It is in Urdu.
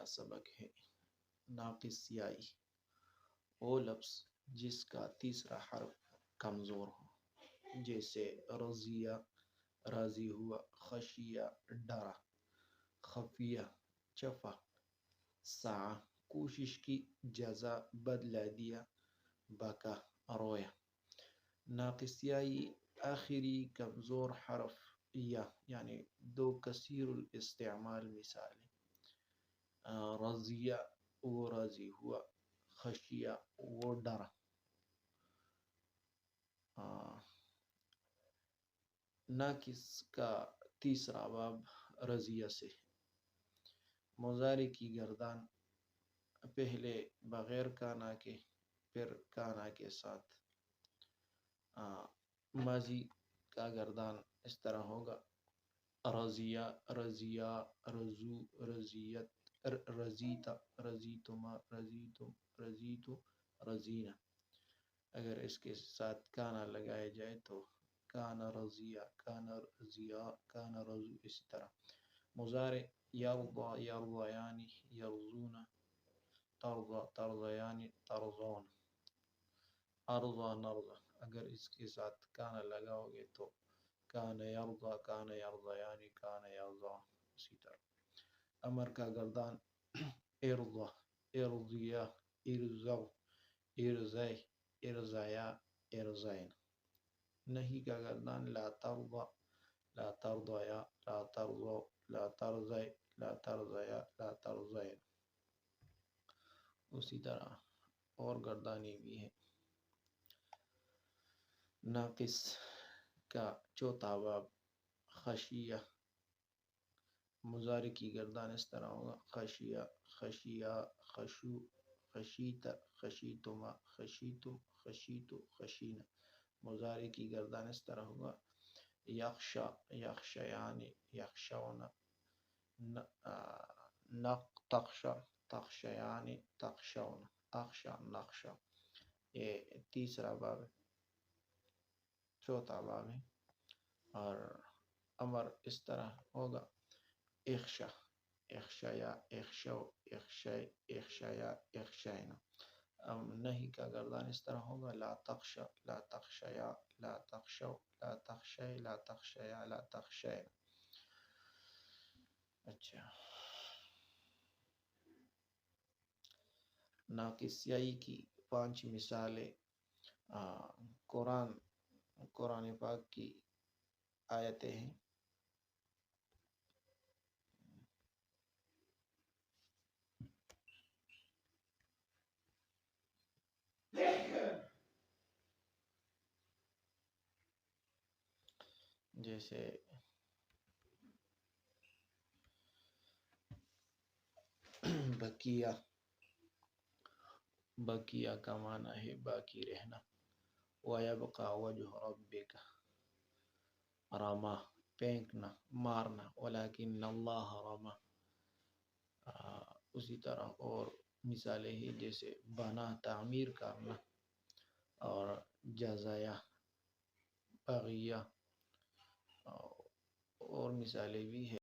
سبق ہے۔ ناقص یائی وہ لفظ جس کا تیسرا حرف کمزور ہو، جیسے رضیہ راضی ہوا، خشیہ ڈرا، خفیہ چھپا، سعی کوشش کی، جزا بدلہ دیا، بکا رویا۔ ناقص یائی آخری کمزور حرف یا یعنی دو کثیر الاستعمال مثالیں: رضیہ وہ راضی ہوا، خشیہ وہ ڈرا۔ ناقص کا تیسرا باب رضیہ سے ہے۔ مضارع کی گردان پہلے بغیر کانا کے، پھر کانا کے ساتھ۔ ماضی کا گردان اس طرح ہوگا: رضیہ رضیا، رضو رضیت، رضیتا رضیتما، رضیتم رضیتو، رضینا۔ اگر اس کے ساتھ کانا لگایا جائے تو کانا رضیہ، کانا رضیا، کانا رضو، اسی طرح۔ مضارع یرضی یرضیان، یرضون، ترضی ترضیان، ترضون۔ ارضی نرضی، اگر اس کے ساتھ کانا لگاؤ گے تو کان یرضی، کان یرضیان، کان یرضون، اسی طرح۔ امر کا گردان ارضی ارضیا، ارضو، ارضی، ارضیا، ارضین۔ نہی کا گردان لا ترضی، لا ترضیا، لا ترضوا، لا ترضی، لا ترضیا، لا ترضین، اسی طرح اور گردانی بھی ہے۔ ناقص کا چوتھا باب خشیہ۔ مضارع کی گردان اس طرح ہوگا: خشیہ، خشیا، خشو، خشیت، خشیتما، خشیتم، خشیتو، خشینا۔ مضارع کی گردان اس طرح ہوگا: یخشی، یخشیان، یخشون، تخشی، تخشیان، تخشون، اخشی، نخشی۔ یہ تیسرا باب ہے، چوتھا باب ہے۔ اور امر اس طرح ہوگا: اخشی، اخشیا، اخشو، اخشی، اخشیا، اخشینا۔ نہی کا گردان اس طرح ہوگا: لا تخشی، لا تخشیا، لا تخشو، لا تخشی، لا تخشیا، لا تخشین۔ اچھا، ناقص یائی کی 5 مثالیں قرآن پاک کی آیتیں ہیں۔ جیسے بقیہ، بقیہ کا معنی ہے باقی رہنا۔ وَيَبْقَى وَجْهُ رَبِّكَ، رما پھینکنا، مارنا، وَلَكِنَّ اللَّهَ رَمَى۔ اسی طرح اور مثالیں ہیں جیسے بنا تعمیر کرنا، اور جزایا بغیہ، اور مثالیں بھی ہیں۔